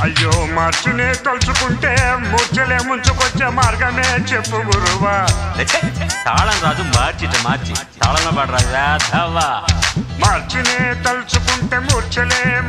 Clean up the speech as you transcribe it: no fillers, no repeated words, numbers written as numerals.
అయ్యో మార్చునే తలుచుకుంటే ముచ్చలే ముంచుకొచ్చే మార్గమే చెప్పు గురువా. తాళం రాజు మార్చి తాళంలో పాడరాజా మార్చునే తలుచుకుంటే ముచ్చలే